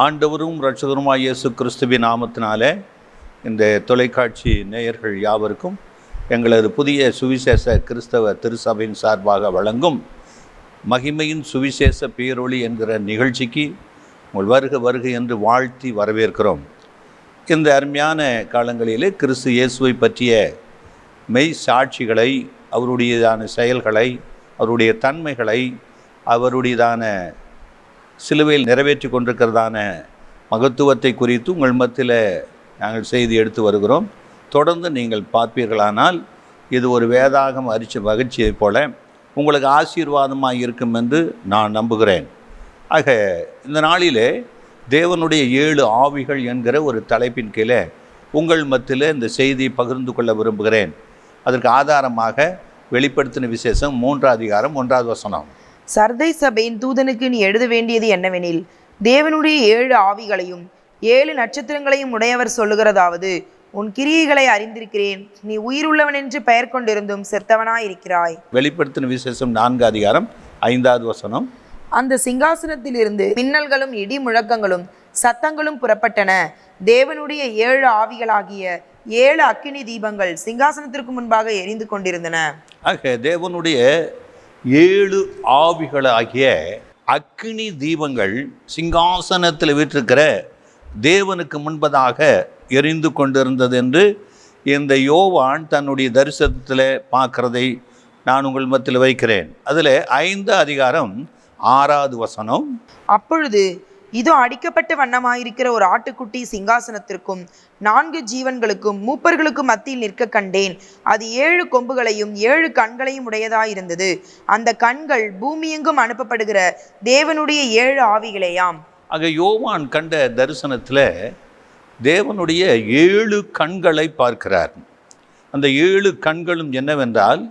ஆண்டவரும் இரட்சகருமாய் இயேசு கிறிஸ்துவின் நாமத்தினாலே இந்த தொலைக்காட்சி நேயர்கள் யாவருக்கும் எங்களது புதிய சுவிசேஷ கிறிஸ்தவ திருச்சபையின் சார்பாக வழங்கும் மகிமையின் சுவிசேஷ பேரொளி என்கிற நிகழ்ச்சிக்கு உங்கள் வருக வருக என்று வாழ்த்தி வரவேற்கிறோம். இந்த அருமையான காலங்களிலே கிறிஸ்து இயேசுவை பற்றிய மெய் சாட்சிகளை, அவருடையதான செயல்களை, அவருடைய தன்மைகளை, அவருடையதான சிலுவையில் நிறைவேற்றி கொண்டிருக்கிறதான மகத்துவத்தை குறித்து உங்கள் மத்தியில் நாங்கள் செய்தி எடுத்து வருகிறோம். தொடர்ந்து நீங்கள் பார்ப்பீர்களானால் இது ஒரு வேதாகம் அரிச்ச மகிழ்ச்சியைப் போல உங்களுக்கு ஆசீர்வாதமாக இருக்கும் என்று நான் நம்புகிறேன். ஆக இந்த நாளிலே தேவனுடைய 7 ஆவிகள் என்கிற ஒரு தலைப்பின் கீழே உங்கள் மத்தியில் இந்த செய்தியை பகிர்ந்து கொள்ள விரும்புகிறேன். அதற்கு ஆதாரமாக வெளிப்படுத்தின விசேஷம் 3 அதிகாரம் 1வது வசனம். சர்தை சபையின் தூதனுக்கு நீ எழுத வேண்டியது என்னவெனில், தேவனுடைய 7 ஆவிகளையும் 7 நட்சத்திரங்களையும் உடையவர் சொல்லுகிறதாவது, உன் கிரியைகளை அறிந்திருக்கிறேன், நீ உயிருள்ளவன் என்று பெயர் கொண்டிருந்தும் செத்தவனாயிருக்கிறாய். வெளிப்படுத்தின விசேஷம் 4 அதிகாரம் 5வது வசனம். அந்த சிங்காசனத்திலிருந்து மின்னல்களும் இடி முழக்கங்களும் சத்தங்களும் புறப்பட்டன. தேவனுடைய 7 ஆவிகளாகிய 7 அக்கினி தீபங்கள் சிங்காசனத்திற்கு முன்பாக எரிந்து கொண்டிருந்தன. ஆக தேவனுடைய 7 ஆவிகளாகிய அக்கினி தீபங்கள் சிங்காசனத்தில் வீற்றிருக்கிற தேவனுக்கு முன்பதாக எரிந்து கொண்டிருந்தது என்று இந்த யோவான் தன்னுடைய தரிசனத்தில் பார்க்கிறதை நான் உங்கள் மத்தியில் வைக்கிறேன். அதில் 5 அதிகாரம் 6வது வசனம். அப்பொழுது இதோ அடிக்கப்பட்ட வண்ணமாயிருக்கிற ஒரு ஆட்டுக்குட்டி சிங்காசனத்திற்கும் 4 ஜீவன்களுக்கும் மூப்பர்களுக்கும் மத்தியில் நிற்க கண்டேன். அது 7 கொம்புகளையும் 7 கண்களையும் உடையதாயிருந்தது. அந்த கண்கள் பூமியெங்கும் அனுப்பப்படுகிற தேவனுடைய 7 ஆவிகளேயாம். ஆக யோவான் கண்ட தரிசனத்தில் தேவனுடைய 7 கண்களை பார்க்கிறார். அந்த 7 கண்களும் என்னவென்றால்,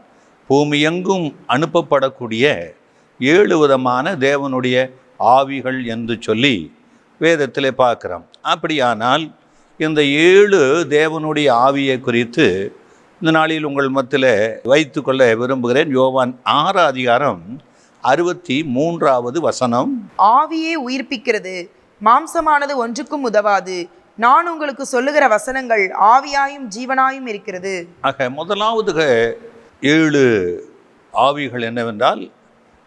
பூமியெங்கும் அனுப்பப்படக்கூடிய 7 விதமான தேவனுடைய ஆவிகள் என்று சொல்லி வேதத்திலே பார்க்கிறோம். அப்படியானால் இந்த 7 தேவனுடைய ஆவியை குறித்து இந்த நாளில் உங்கள் மத்தியில் வைத்து கொள்ள விரும்புகிறேன். யோவான் 6 அதிகாரம் 63வது வசனம். ஆவியே உயிர்ப்பிக்கிறது, மாம்சமானது ஒன்றுக்கும் உதவாது. நான் உங்களுக்கு சொல்லுகிற வசனங்கள் ஆவியாயும் ஜீவனாயும் இருக்கிறது. ஆக முதலாவது 7 ஆவிகள் என்னவென்றால்,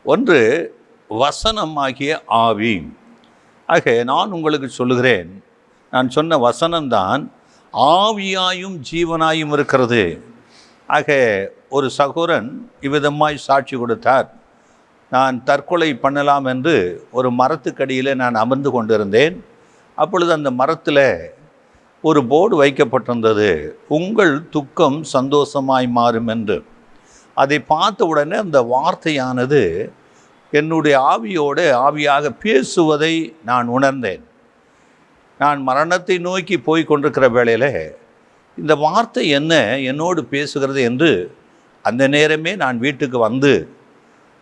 ஒன்று வசனம் ஆகிய ஆவி. ஆக நான் உங்களுக்கு சொல்லுகிறேன், நான் சொன்ன வசனம்தான் ஆவியாயும் ஜீவனாயும் இருக்கிறது. ஆக ஒரு சகோதரன் இவ்விதமாய் சாட்சி கொடுத்தார். நான் தற்கொலை பண்ணலாம் என்று ஒரு மரத்துக்கடியில் நான் அமர்ந்து கொண்டிருந்தேன். அப்பொழுது அந்த மரத்தில் ஒரு போர்டு வைக்கப்பட்டிருந்தது, உங்கள் துக்கம் சந்தோஷமாய் மாறும் என்று. அதை பார்த்த உடனே அந்த வார்த்தையானது என்னுடைய ஆவியோடு ஆவியாக பேசுவதை நான் உணர்ந்தேன். நான் மரணத்தை நோக்கி போய் கொண்டிருக்கிற வேளையில் இந்த வார்த்தை என்ன என்னோடு பேசுகிறது என்று அந்த நேரமே நான் வீட்டுக்கு வந்து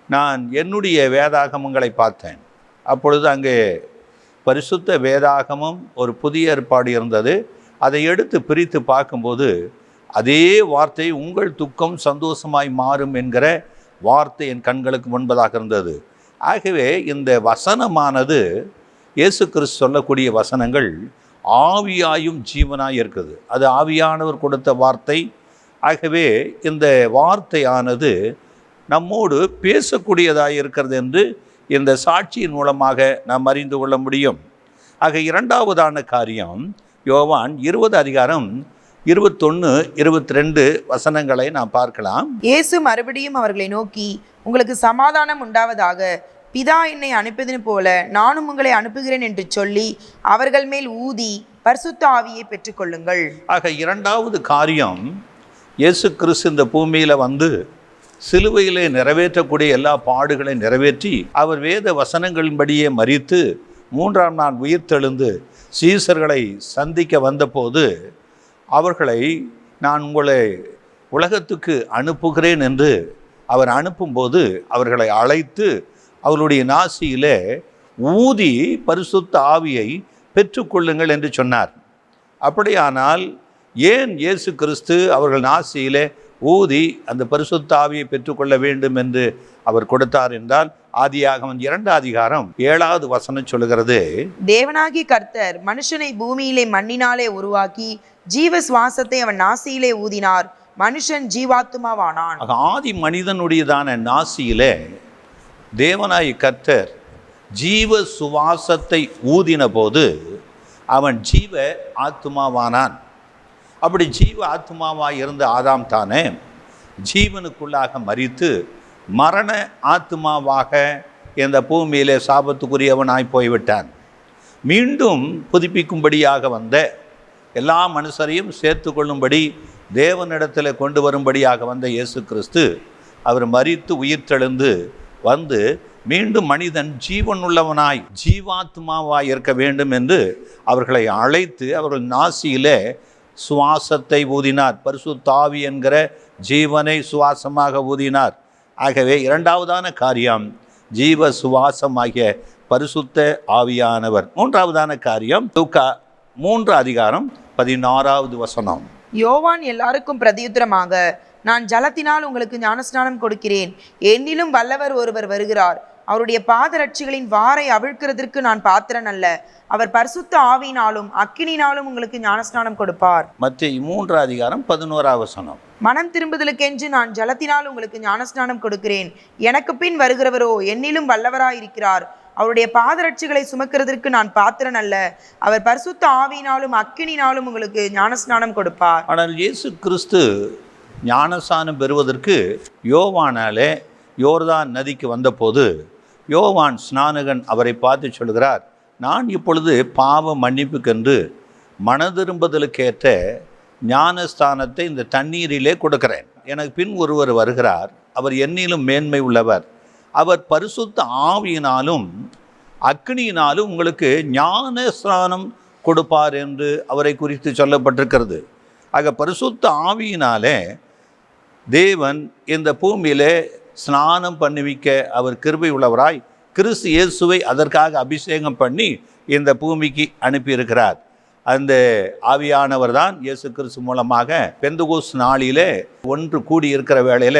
நான் என்னுடைய வேதாகமங்களை பார்த்தேன். அப்பொழுது அங்கே பரிசுத்த வேதாகமம் ஒரு புதிய ஏற்பாடு இருந்தது. அதை எடுத்து பிரித்து பார்க்கும்போது அதே வார்த்தை, உங்கள் துக்கம் சந்தோஷமாய் மாறும் என்கிற வார்த்தை என் கண்களுக்கு முன்பதாக இருந்தது. ஆகவே இந்த வசனமானது இயேசு கிறிஸ்து சொல்லக்கூடிய வசனங்கள் ஆவியாயும் ஜீவனாய் இருக்குது. அது ஆவியானவர் கொடுத்த வார்த்தை. ஆகவே இந்த வார்த்தையானது நம்மோடு பேசக்கூடியதாக இருக்கிறது என்று இந்த சாட்சியின் மூலமாக நாம் அறிந்து கொள்ள முடியும். ஆக இரண்டாவதான காரியம், யோவான் 20 அதிகாரம் 21, 22 வசனங்களை நாம் பார்க்கலாம். இயேசு மறுபடியும் அவர்களை நோக்கி, உங்களுக்கு சமாதானம் உண்டாவதாக, பிதா என்னை அனுப்பியது போல நானும் உங்களை அனுப்புகிறேன் என்று சொல்லி அவர்கள் மேல் ஊதி பரிசுத்த ஆவியை பெற்றுக்கொள்ளுங்கள். ஆக இரண்டாவது காரியம், இயேசு கிறிஸ்து இந்த பூமியில் வந்து சிலுவையிலே நிறைவேற்றக்கூடிய எல்லா பாடுகளை நிறைவேற்றி அவர் வேத வசனங்களின்படியே மரித்து 3ஆம் நாள் உயிர்த்தெழுந்து சீசர்களை சந்திக்க வந்தபோது அவர்களை, நான் உங்களை உலகத்துக்கு அனுப்புகிறேன் என்று அவர் அனுப்பும்போது அவர்களை அழைத்து அவர்களுடைய நாசியிலே ஊதி பரிசுத்த ஆவியை பெற்றுக்கொள்ளுங்கள் என்று சொன்னார். அப்படியானால் ஏன் இயேசு கிறிஸ்து அவர்கள் நாசியிலே ஊதி அந்த பரிசுத்த ஆவியை பெற்றுக்கொள்ள வேண்டும் என்று அவர் கொடுத்தார் என்றால் ஆதியாகமம் 2 அதிகாரம் 7வது வசனம் சொல்லுகிறது, தேவனாகி கர்த்தர் மனுஷனை பூமியிலே மண்ணினாலே உருவாக்கி ஜீவ சுவாசத்தை அவன் நாசியிலே ஊதினார், மனுஷன் ஜீவாத்துமாவானான். ஆதி மனிதனுடையதான நாசியிலே தேவனாய் கர்த்தர் ஜீவ சுவாசத்தை ஊதின போது அவன் ஜீவ ஆத்துமாவானான். அப்படி ஜீவ ஆத்துமாவாய் இருந்த ஆதாம் தானே ஜீவனுக்குள்ளாக மரித்து மரண ஆத்துமாவாக இந்த பூமியிலே சாபத்துக்குரியவனாய் போய்விட்டான். மீண்டும் புதுப்பிக்கும்படியாக வந்த எல்லா மனுஷரையும் சேர்த்து கொள்ளும்படி தேவனிடத்தில் கொண்டு வரும்படியாக வந்த இயேசு கிறிஸ்து அவர் மரித்து உயிர்த்தெழுந்து வந்து மீண்டும் மனிதன் ஜீவனுள்ளவனாய் ஜீவாத்மாவாய் இருக்க வேண்டும் என்று அவர்களை அழைத்து அவர்கள் நாசியிலே சுவாசத்தை ஊதினார். பரிசுத்த ஆவி என்கிற ஜீவனை சுவாசமாக ஊதினார். ஆகவே இரண்டாவதான காரியம் ஜீவ சுவாசமாகிய பரிசுத்த ஆவியானவர். மூன்றாவதான காரியம் லூக்கா 3 அதிகாரம் 16வது வசனம். யோவான் எல்லாருக்கும் பிரதியுத்தரமாக, நான் ஜலத்தினால் உங்களுக்கு ஞானஸ்நானம் கொடுக்கிறேன், என்னிலும் வல்லவர் ஒருவர் வருகிறார், அவருடைய பாதரட்சிகளின் வாரை அவிழ்க்கிறதற்கு நான் பாத்திரன் அல்ல, அவர் பரிசுத்த ஆவியினாலும் அக்கினினாலும் உங்களுக்கு ஞானஸ்நானம் கொடுப்பார். மத்தேயு 3 அதிகாரம் 11வது வசனம். மனம் திரும்புதலுக்கென்று நான் ஜலத்தினால் உங்களுக்கு ஞானஸ்நானம் கொடுக்கிறேன், எனக்கு பின் வருகிறவரோ என்னிலும் வல்லவராயிருக்கிறார், அவருடைய பாதரட்சிகளை சுமக்கிறதற்கு நான் பாத்திரன் அல்ல, அவர் பரிசுத்த ஆவியினாலும் அக்கினினாலும் உங்களுக்கு ஞானஸ்நானம் கொடுப்பார். ஆனால் இயேசு கிறிஸ்து ஞானஸ்நானம் பெறுவதற்கு யோவானாலே யோர்தான் நதிக்கு வந்தபோது யோவான் ஸ்நானகன் அவரை பார்த்து சொல்கிறார், நான் இப்பொழுது பாவ மன்னிப்புக்கென்று மனதிரும்புதலுக்கேற்ற ஞானஸ்தானத்தை இந்த தண்ணீரிலே கொடுக்கிறேன். எனக்கு பின் ஒருவர் வருகிறார், அவர் என்னிலும் மேன்மை உள்ளவர், அவர் பரிசுத்த ஆவியினாலும் அக்னியினாலும் உங்களுக்கு ஞானஸ்நானம் கொடுப்பார் என்று அவரை குறித்து சொல்லப்பட்டிருக்கிறது. ஆக பரிசுத்த ஆவியினாலே தேவன் இந்த பூமியிலே ஸ்நானம் பண்ணுவிக்க அவர் கிருபை உள்ளவராய் கிறிஸ்து இயேசுவை அதற்காக அபிஷேகம் பண்ணி இந்த பூமிக்கு அனுப்பியிருக்கிறார். அந்த ஆவியானவர் தான் இயேசு கிறிஸ்து மூலமாக பெந்தகோஸ்து நாளிலே ஒன்று கூடி இருக்கிற வேளையில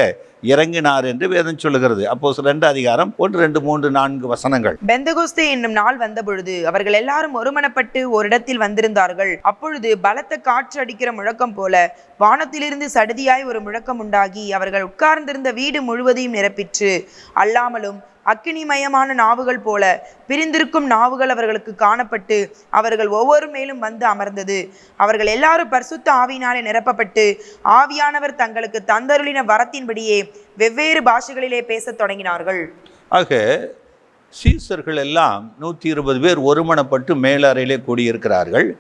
இறங்கினார் என்று வேதம் சொல்லுகிறது. அப்போஸ்தலர் 2 அதிகாரம் 1, 2, 3, 4 வசனங்கள். பெந்தகோஸ்தே என்னும் நாள் வந்த பொழுது அவர்கள் எல்லாரும் ஒருமனப்பட்டு ஒரு இடத்தில் வந்திருந்தார்கள். அப்பொழுது பலத்த காற்று அடிக்கிற முழக்கம் போல வானத்திலிருந்து சடுதியாய் ஒரு முழக்கம் உண்டாகி அவர்கள் உட்கார்ந்திருந்த வீடு முழுவதையும் நிரப்பிற்று. அல்லாமலும் அக்கினிமயமான நாவுகள் போல பிரிந்திருக்கும் நாவுகள் அவர்களுக்கு காணப்பட்டு அவர்கள் ஒவ்வொரு மேலும் வந்து அமர்ந்தது. அவர்கள் எல்லாரும் பரிசுத்த ஆவியினாலே நிரப்பப்பட்டு ஆவியானவர் தங்களுக்கு தந்தருளின வரத்தின்படியே வெவ்வேறு பாஷைகளிலே பேசத் தொடங்கினார்கள். ஆக சீசர்கள் எல்லாம் 120 பேர் ஒருமனப்பட்டு மேலறையிலே கூடியிருக்கிறார்கள்.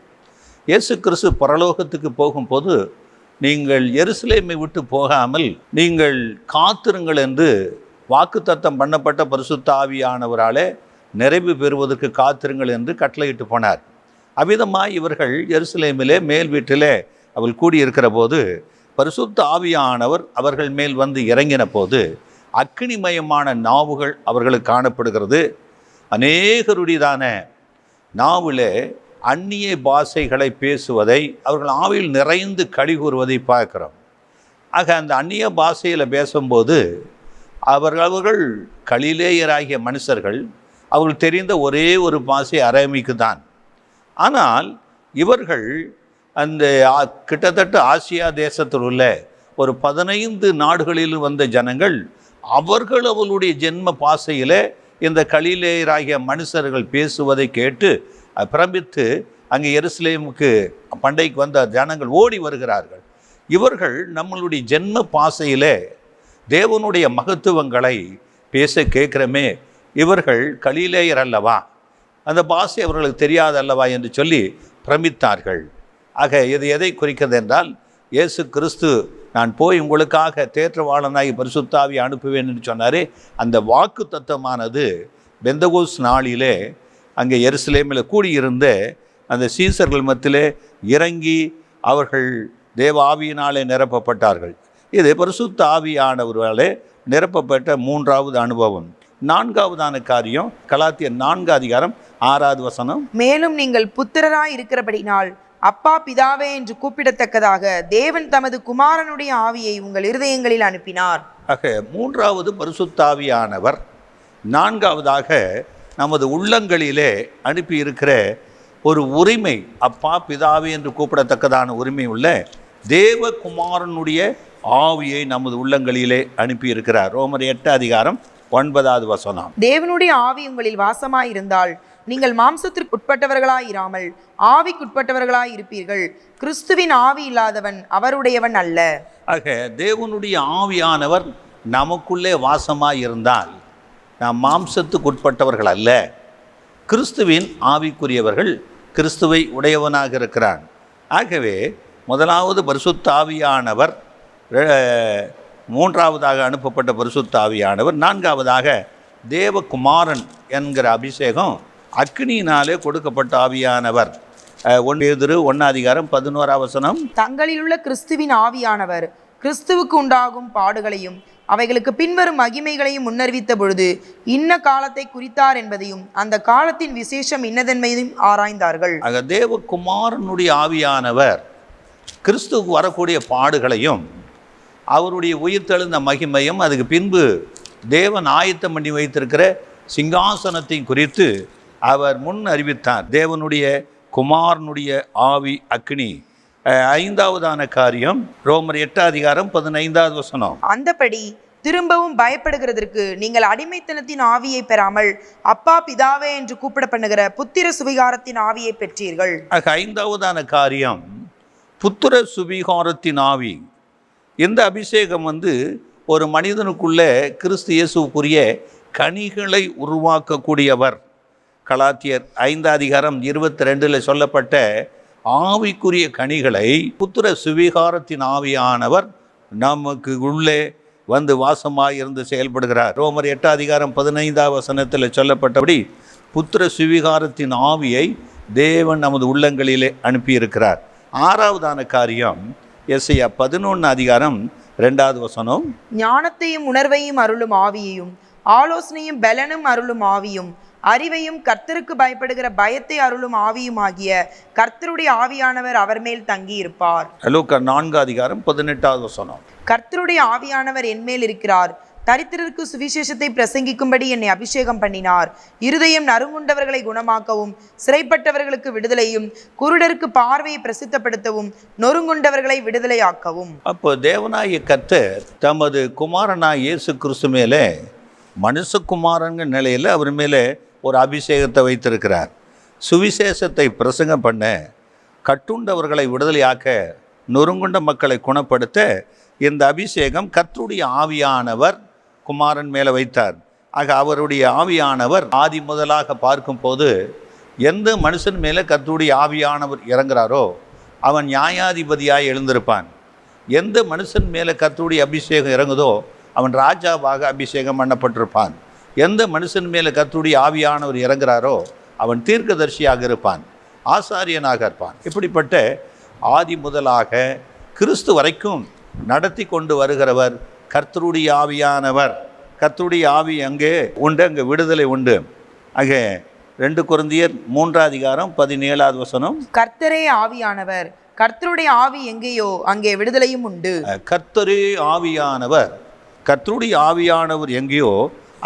இயேசு கிறிஸ்து பரலோகத்துக்கு போகும்போது நீங்கள் எருசலேமை விட்டு போகாமல் நீங்கள் காத்திருங்கள் என்று வாக்குத்தத்தம் பண்ணப்பட்ட பரிசுத்த ஆவியானவராலே நிறைவு பெறுவதற்கு காத்திருங்கள் என்று கட்டளையிட்டு போனார். அவ்விதமாய் இவர்கள் எருசலேமிலே மேல் வீட்டிலே அவள் கூடியிருக்கிற போது பரிசுத்த ஆவியானவர் அவர்கள் மேல் வந்து இறங்கின போது அக்கினிமயமான நாவுகள் அவர்களுக்கு காணப்படுகிறது. அநேகருடையதான நாவிலே அந்நிய பாஷைகளை பேசுவதை அவர்கள் ஆவியில் நிறைந்து களி கூறுவதை பார்க்கிறோம். ஆக அந்த அந்நிய பாஷையில் பேசும்போது அவர்கள் கலிலேயராகிய மனுஷர்கள், அவர்கள் தெரிந்த ஒரே ஒரு பாஷை அரேமிக்கு தான். ஆனால் இவர்கள் அந்த கிட்டத்தட்ட ஆசியா தேசத்தில் உள்ள ஒரு 15 நாடுகளில் வந்த ஜனங்கள் அவர்களுடைய ஜென்ம பாஷையில் இந்த கலிலேயராகிய மனுஷர்கள் பேசுவதை கேட்டு பிரமித்து அங்கே எருசலேமுக்கு பண்டைக்கு வந்த ஜனங்கள் ஓடி வருகிறார்கள். இவர்கள் நம்மளுடைய ஜென்ம பாஷையிலே தேவனுடைய மகத்துவங்களை பேச கேட்கிறமே, இவர்கள் கலிலேயர் அல்லவா, அந்த பாஷை அவர்களுக்கு தெரியாதல்லவா என்று சொல்லி பிரமித்தார்கள். ஆக இது எதை குறிக்கிறது என்றால், இயேசு கிறிஸ்து நான் போய் உங்களுக்காக தேற்றவாளனாகி பரிசுத்த ஆவியை அனுப்புவேன் என்று சொன்னாரே, அந்த வாக்கு தத்தமானது பெந்தகோஸ்து நாளிலே அங்கே எருசலேமில் கூடியிருந்த அந்த சீசர்கள் மத்தியிலே இறங்கி அவர்கள் தேவ ஆவியினாலே நிரப்பப்பட்டார்கள். இது பரிசுத்த ஆவியானவர்களாலே நிரப்பப்பட்ட 3வது அனுபவம். 4வதான காரியம் கலாத்தியர் 4 அதிகாரம் 6வது வசனம். மேலும் நீங்கள் புத்திரராய் இருக்கிறபடினால் அப்பா பிதாவே என்று கூப்பிடத்தக்கதாக தேவன் தமது குமாரனுடைய ஆவியை உங்கள் இருதயங்களில் அனுப்பினார். ஆக மூன்றாவது பரிசுத்தாவியானவர் நான்காவதாக நமது உள்ளங்களிலே அனுப்பி இருக்கிற ஒரு உரிமை, அப்பா பிதாவே என்று கூப்பிடத்தக்கதான உரிமை உள்ள தேவகுமாரனுடைய ஆவியை நமது உள்ளங்களிலே அனுப்பி இருக்கிறார். ரோமர் 8:9. தேவனுடைய ஆவி உங்களில் வாசமாயிருந்தால் நீங்கள் மாம்சத்திற்கு உட்பட்டவர்களாயிராமல் ஆவிக்குட்பட்டவர்களாய் இருப்பீர்கள். கிறிஸ்துவின் ஆவி இல்லாதவன் அவருடையவன் அல்ல. ஆக தேவனுடைய ஆவியானவர் நமக்குள்ளே வாசமாயிருந்தால் நாம் மாம்சத்துக்கு உட்பட்டவர்கள் அல்ல, கிறிஸ்துவின் ஆவிக்குரியவர்கள், கிறிஸ்துவை உடையவனாக இருக்கிறான். ஆகவே முதலாவது பரிசுத்த ஆவியானவர், மூன்றாவதாக அனுப்பப்பட்ட பரிசுத்த ஆவியானவர், நான்காவதாக தேவகுமாரன் என்கிற அபிஷேகம், அக்னியினாலே கொடுக்கப்பட்ட ஆவியானவர். 1 பேதுரு 1:11. தங்களிலுள்ள கிறிஸ்துவின் ஆவியானவர் கிறிஸ்துவுக்கு உண்டாகும் பாடுகளையும் அவைகளுக்கு பின்வரும் மகிமைகளையும் முன்னறிவித்த பொழுது இன்ன காலத்தை குறித்தார் என்பதையும் அந்த காலத்தின் விசேஷம் இன்னதென்பதையும் ஆராய்ந்தார்கள். ஆக தேவகுமாரனுடைய ஆவியானவர் கிறிஸ்துவுக்கு வரக்கூடிய பாடுகளையும் அவருடைய உயிர்த்தெழுந்த மகிமையும் அதுக்கு பின்பு தேவன் ஆயத்தம் பண்ணி வைத்திருக்கிற சிங்காசனத்தை குறித்து அவர் முன் அறிவித்தார். தேவனுடைய குமாரனுடைய ஆவி அக்னி. ஐந்தாவதான காரியம் ரோமர் 8:15. அந்தபடி திரும்பவும் பயப்படுகிறதற்கு நீங்கள் அடிமைத்தனத்தின் ஆவியை பெறாமல் அப்பா பிதாவே என்று கூப்பிட பண்ணுகிற புத்திர சுவிகாரத்தின் ஆவியை பெற்றீர்கள். ஐந்தாவதான காரியம் புத்திர சுவிகாரத்தின் ஆவி. இந்த அபிஷேகம் ஒரு மனிதனுக்குள்ளே கிறிஸ்து இயேசுக்குரிய கனிகளை உருவாக்கக்கூடியவர். கலாத்தியர் 5:22 சொல்லப்பட்ட ஆவிக்குரிய கனிகளை புத்திர சுவிகாரத்தின் ஆவியானவர் நமக்கு உள்ளே வாசமாயிருந்து செயல்படுகிறார். ரோமர் 8:15 சொல்லப்பட்டபடி புத்திர சுவிகாரத்தின் ஆவியை தேவன் நமது உள்ளங்களிலே அனுப்பியிருக்கிறார். ஆறாவதான காரியம் எஸ்ஐயா 11:2. ஞானத்தையும் உணர்வையும் அருளும் ஆவியையும் ஆலோசனையும் பலனும் அருளும் ஆவியும் அறிவையும் கர்த்தருக்கு பயப்படுகிற பயத்தை அருளும் ஆவியும் ஆகிய கர்த்தருடைய ஆவியானவர் அவர் மேல் தங்கி இருப்பார். லூக்கா 4:18. கர்த்தருடைய ஆவியானவர் என்மேல் இருக்கிறார், தரித்திரருக்கு சுவிசேஷத்தை பிரசங்கிக்கும்படி என்னை அபிஷேகம் பண்ணினார், இருதயம் நறுங்குண்டவர்களை குணமாக்கவும் சிறைப்பட்டவர்களுக்கு விடுதலையும் குருடருக்கு பார்வையை பிரசித்தப்படுத்தவும் நொறுங்குண்டவர்களை விடுதலையாக்கவும். அப்போ தேவனாகிய கர்த்தர் தமது குமாரனாய் இயேசு கிறிஸ்து மேலே மனுஷகுமாரன் நிலையில் அவர் மேலே ஒரு அபிஷேகத்தை வைத்திருக்கிறார். சுவிசேஷத்தை பிரசங்கம் பண்ண, கட்டுண்டவர்களை விடுதலையாக்க, நொறுங்குண்ட மக்களை குணப்படுத்த இந்த அபிஷேகம் கர்த்தருடைய ஆவியானவர் குமாரன் மேலே வைத்தார். ஆக அவருடைய ஆவியானவர் ஆதி முதலாக பார்க்கும்போது எந்த மனுஷன் மேலே கர்த்தருடைய ஆவியானவர் இறங்குறாரோ அவன் நியாயாதிபதியாய் எழுந்திருப்பான். எந்த மனுஷன் மேலே கர்த்தருடைய அபிஷேகம் இறங்குதோ அவன் ராஜாவாக அபிஷேகம் பண்ணப்பட்டிருப்பான். எந்த மனுஷன் மேலே கர்த்தருடைய ஆவியானவர் இறங்குறாரோ அவன் தீர்க்கதரிசியாக இருப்பான், ஆசாரியனாக இருப்பான். இப்படிப்பட்ட ஆதி முதலாக கிறிஸ்து வரைக்கும் நடத்தி கொண்டு வருகிறவர் கர்த்தருடைய ஆவியானவர். கர்த்தருடைய ஆவி அங்கே உண்டு, அங்கே விடுதலை உண்டு. அங்கே 2 கொரிந்தியர் 3:17. கர்த்தரே ஆவியானவர், கர்த்தருடைய ஆவி எங்கேயோ அங்கே விடுதலையும் உண்டு. கர்த்தரே ஆவியானவர், கர்த்தருடைய ஆவியானவர் எங்கேயோ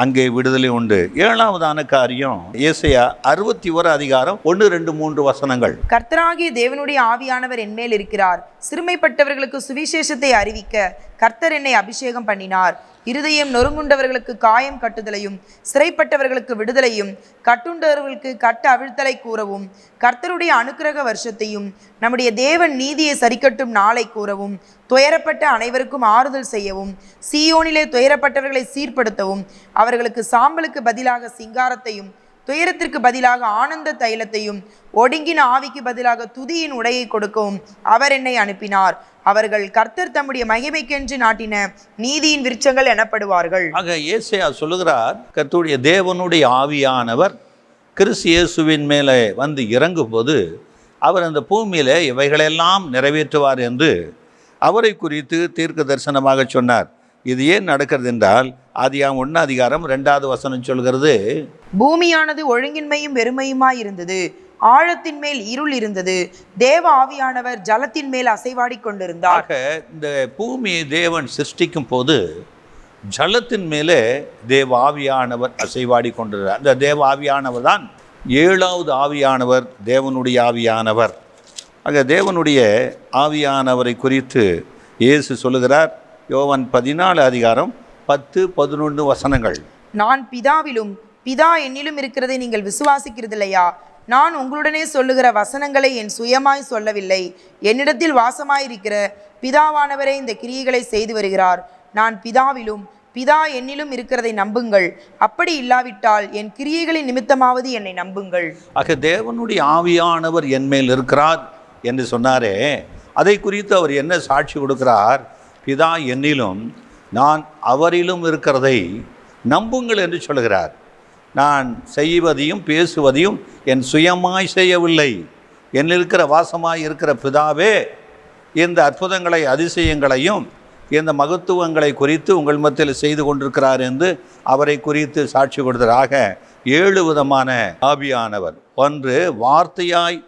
அங்கே விடுதலை உண்டு. ஏழாவதான காரியம் ஏசாயா 61:1-3. கர்த்தராகிய தேவனுடைய ஆவியானவர் என்மேல் இருக்கிறார், சிறுமைப்பட்டவர்களுக்கு சுவிசேஷத்தை அறிவிக்க கர்த்தர் என்னை அபிஷேகம் பண்ணினார், இருதயம் நொறுங்குண்டவர்களுக்கு காயம் கட்டுதலையும் சிறைப்பட்டவர்களுக்கு விடுதலையும் கட்டுண்டவர்களுக்கு கட்ட அவிழ்த்தலை கூறவும் கர்த்தருடைய அனுக்கிரக வருஷத்தையும் நம்முடைய தேவன் நீதியை சரிக்கட்டும் நாளை கூறவும் துயரப்பட்ட அனைவருக்கும் ஆறுதல் செய்யவும் சீயோனிலே துயரப்பட்டவர்களை சீர்படுத்தவும் அவர்களுக்கு சாம்பலுக்கு பதிலாக சிங்காரத்தையும் துயரத்திற்கு பதிலாக ஆனந்த தைலத்தையும் ஒடுங்கின ஆவிக்கு பதிலாக துதியின் உடையை கொடுக்கவும் அவர் என்னை அனுப்பினார். அவர்கள் கர்த்தர் தம்முடைய மகிமைக்கென்று நாட்டின நீதியின் விருட்சங்கள் எனப்படுவார்கள். ஆக ஏசாயா சொல்லுகிறார், கர்த்தருடைய தேவனுடைய ஆவியானவர் கிறிஸ்து இயேசுவின் மேலே இறங்கும் போது அவர் அந்த பூமியில இவைகளெல்லாம் நிறைவேற்றுவார் என்று அவரை குறித்து தீர்க்க தரிசனமாக சொன்னார். இது ஏன் நடக்கிறது என்றால் ஆதியாகமம் 1:2 சொல்கிறது, பூமியானது ஒழுங்கின்மையும் வெறுமையுமாய் இருந்தது, ஆழத்தின் மேல் இருள் இருந்தது. தேவ ஆவியானவர் ஜலத்தின் மேல் அசைவாடி கொண்டிருந்தார். இந்த பூமியை தேவன் சிருஷ்டிக்கும் போது ஜலத்தின் மேலே தேவ ஆவியானவர் அசைவாடி கொண்டிருந்தார். அந்த தேவ ஆவியானவர் தான் 7வது ஆவியானவர், தேவனுடைய ஆவியானவர். ஆக தேவனுடைய ஆவியானவரை குறித்து இயேசு சொல்லுகிறார். யோவான் 14 அதிகாரம் 10-11 வசனங்கள். நான் பிதாவிலும் பிதா என்னிலும் இருக்கிறதை நீங்கள் விசுவாசிக்கிறதில்லையா? நான் உங்களுடனே சொல்லுகிற வசனங்களை என் சுயமாய் சொல்லவில்லை. என்னிடத்தில் வாசமாயிருக்கிற பிதாவானவரே இந்த கிரியைகளை செய்து வருகிறார். நான் பிதாவிலும் பிதா என்னிலும் இருக்கிறதை நம்புங்கள். அப்படி இல்லாவிட்டால் என் கிரியைகளின் நிமித்தமாவது என்னை நம்புங்கள். ஆக தேவனுடைய ஆவியானவர் என் மேல் இருக்கிறார் என்று சொன்னாரே, அதை குறித்து அவர் என்ன சாட்சி கொடுக்கிறார்? பிதா என்னிலும் நான் அவரிலும் இருக்கிறதை நம்புங்கள் என்று சொல்கிறார். நான் செய்வதையும் பேசுவதையும் என் சுயமாய் செய்யவில்லை. என்னில் இருக்கிற வாசமாய் இருக்கிற பிதாவே இந்த அற்புதங்களை அதிசயங்களையும் இந்த மகத்துவங்களை குறித்து உங்கள் மத்தியில் செய்து கொண்டிருக்கிறார் என்று அவரை குறித்து சாட்சி கொடுத்ததாக 7 விதமான ஆவியானவர். ஒன்று வார்த்தையாய்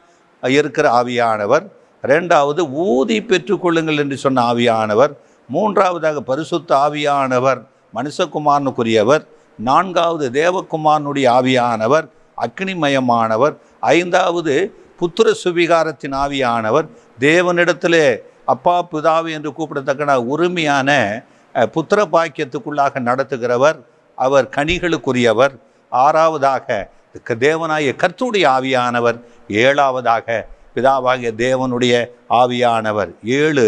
இருக்கிற ஆவியானவர், 2வது ஊதி பெற்றுக்கொள்ளுங்கள் என்று சொன்ன ஆவியானவர், 3வதாக பரிசுத்த ஆவியானவர் மனுஷகுமாரனுக்குரியவர், 4வது தேவகுமாரனுடைய ஆவியானவர் அக்னிமயமானவர், 5வது புத்திர சுவிகாரத்தின் ஆவியானவர், தேவனிடத்திலே அப்பா பிதாவு என்று கூப்பிடத்தக்க உரிமையான புத்திர பாக்கியத்துக்குள்ளாக நடத்துகிறவர், அவர் கனிகளுக்குரியவர், 6வதாக தேவனாகிய கர்த்தருடைய ஆவியானவர், 7வதாக பிதாவாகிய தேவனுடைய ஆவியானவர். 7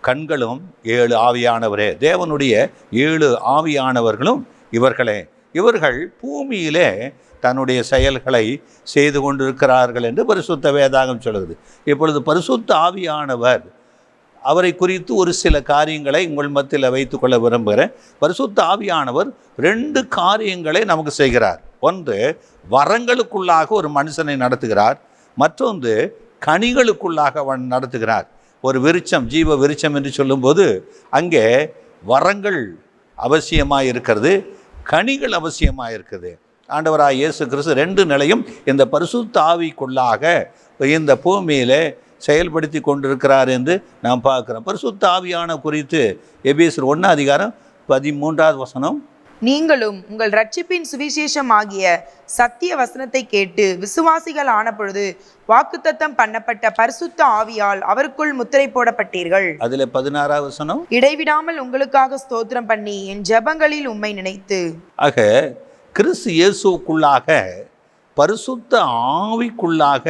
கண்களும் 7 ஆவியானவரே. தேவனுடைய 7 ஆவியானவர்களும் இவர்களே. இவர்கள் பூமியிலே தன்னுடைய செயல்களை செய்து கொண்டிருக்கிறார்கள் என்று பரிசுத்த வேதாகம் சொல்லுது. இப்பொழுது பரிசுத்த ஆவியானவர் அவரை குறித்து ஒரு சில காரியங்களை உங்கள் மத்தியில் வைத்துக்கொள்ள விரும்புகிறேன். பரிசுத்த ஆவியானவர் 2 காரியங்களை நமக்கு செய்கிறார். ஒன்று வரங்களுக்குள்ளாக ஒரு மனுஷனை நடத்துகிறார், மற்றொன்று கனிகளுக்குள்ளாக நடத்துகிறார். ஒரு விருட்சம், ஜீவ விருட்சம் என்று சொல்லும்போது அங்கே வரங்கள் அவசியமாக இருக்கிறது, கனிகள் அவசியமாக இருக்குது. ஆண்டவராக இயேசு கிறிஸ்து 2 நிலையும் இந்த பரிசுத்த ஆவிக்குள்ளாக இந்த பூமியிலே செயல்படுத்தி கொண்டிருக்கிறார் என்று நாம் பார்க்கிறோம். பரிசுத்த ஆவியான குறித்து எபேசியர் 1 அதிகாரம் 13வது வசனம். நீங்களும் உங்கள் ரட்சிப்பின் சுவிசேஷம் ஆகிய சத்திய வசனத்தை கேட்டு விசுவாசிகள் ஆன பொழுது வாக்குத்தத்தம் பண்ணப்பட்ட பரிசுத்த ஆவியால் அவருக்குள் முத்திரை போடப்பட்டீர்கள். அதில் 16வது வசனம். இடைவிடாமல் உங்களுக்காக ஸ்தோத்திரம் பண்ணி என் ஜெபங்களில் உம்மை நினைத்து. ஆக கிறிஸ்து இயேசுக்குள்ளாக பரிசுத்த ஆவிக்குள்ளாக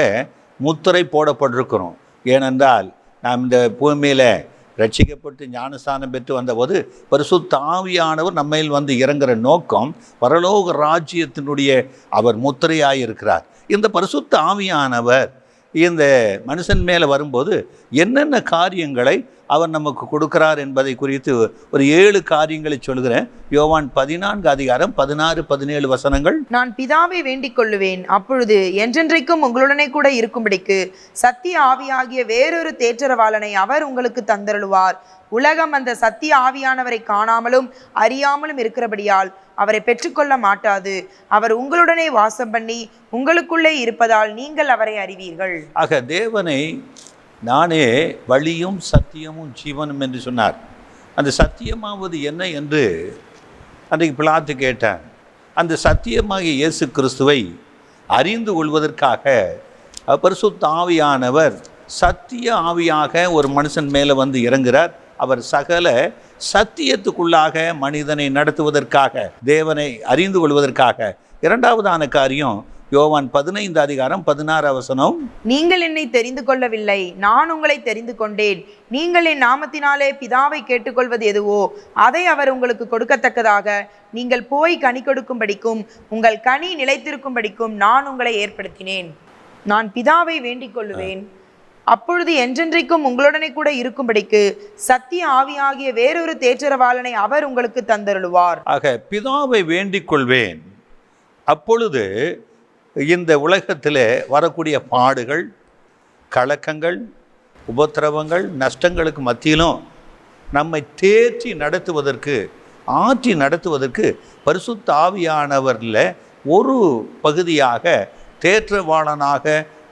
முத்திரை போடப்பட்டிருக்கிறோம். ஏனென்றால் நாம் இந்த பூமியில் ரட்சிக்கப்பட்டு ஞானஸ்தானம் பெற்று வந்தபோது பரிசுத்த ஆவியானவர் நம்மையில் வந்து இறங்குற நோக்கம் பரலோக ராஜ்யத்தினுடைய அவர் முத்திரையாயிருக்கிறார். இந்த பரிசுத்த ஆவியானவர் இந்த மனுஷன் மேலே வரும்போது என்னென்ன காரியங்களை அவர் நமக்கு கொடுக்கிறார் என்பதை குறித்து ஒரு 7 காரியங்களை சொல்கிறேன். யோவான் 14 அதிகாரம் 16-17 வசனங்கள். நான் பிதாவை வேண்டிக் கொள்ளுவேன், அப்பொழுது என்றென்றைக்கும் உங்களுடனே கூட இருக்கும்படிக்கு சத்திய ஆவியாகிய வேறொரு தேற்றரவாளனை அவர் உங்களுக்கு தந்தருளுவார். உலகம் அந்த சத்திய ஆவியானவரை காணாமலும் அறியாமலும் இருக்கிறபடியால் அவரை பெற்றுக்கொள்ள மாட்டாது. அவர் உங்களுடனே வாசம் பண்ணி உங்களுக்குள்ளே இருப்பதால் நீங்கள் அவரை அறிவீர்கள். ஆக தேவனை நானே வழியும் சத்தியமும் ஜீவனும் என்று சொன்னார். அந்த சத்தியமாவது என்ன என்று அன்றைக்கு பிலாத்து கேட்டான். அந்த சத்தியமாகிய இயேசு கிறிஸ்துவை அறிந்து கொள்வதற்காக பரிசுத்த ஆவியானவர் சத்திய ஆவியாக ஒரு மனுஷன் மேலே வந்து இறங்குகிறார். அவர் சகல சத்தியத்துக்குள்ளாக மனிதனை நடத்துவதற்காக, தேவனை அறிந்து கொள்வதற்காக. 2வதான காரியம் யோவான் 15 அதிகாரம் 16 வசனம். நீங்கள் என்னை தெரிந்து கொள்ளவில்லை, நான் உங்களை தெரிந்து கொண்டேன். நீங்கள் என் நாமத்தினாலே பிதாவை கேட்டுக்கொள்வது எதுவோ அதை அவர் உங்களுக்கு கொடுக்கத்தக்கதாக நீங்கள் போய் கனி கொடுக்கும்படிக்கும் உங்கள் கனி நிலைத்திருக்கும்படிக்கும் நான் உங்களை ஏற்படுத்தினேன். நான் பிதாவை வேண்டிக் கொள்ளுவேன், அப்பொழுது என்றென்றைக்கும் உங்களுடனே கூட இருக்கும்படிக்கு சத்திய ஆவியாகிய வேறொரு தேற்றரவாளனை அவர் உங்களுக்கு தந்தருளுவார். ஆக பிதாவை வேண்டிக் கொள்வேன், அப்பொழுது இந்த உலகத்தில் வரக்கூடிய பாடுகள், கலக்கங்கள், உபத்திரவங்கள், நஷ்டங்களுக்கு மத்தியிலும் நம்மை தேற்றி நடத்துவதற்கு, ஆற்றி நடத்துவதற்கு பரிசுத்த ஆவியானவரில் ஒரு பகுதியாக தேற்றவாளனாக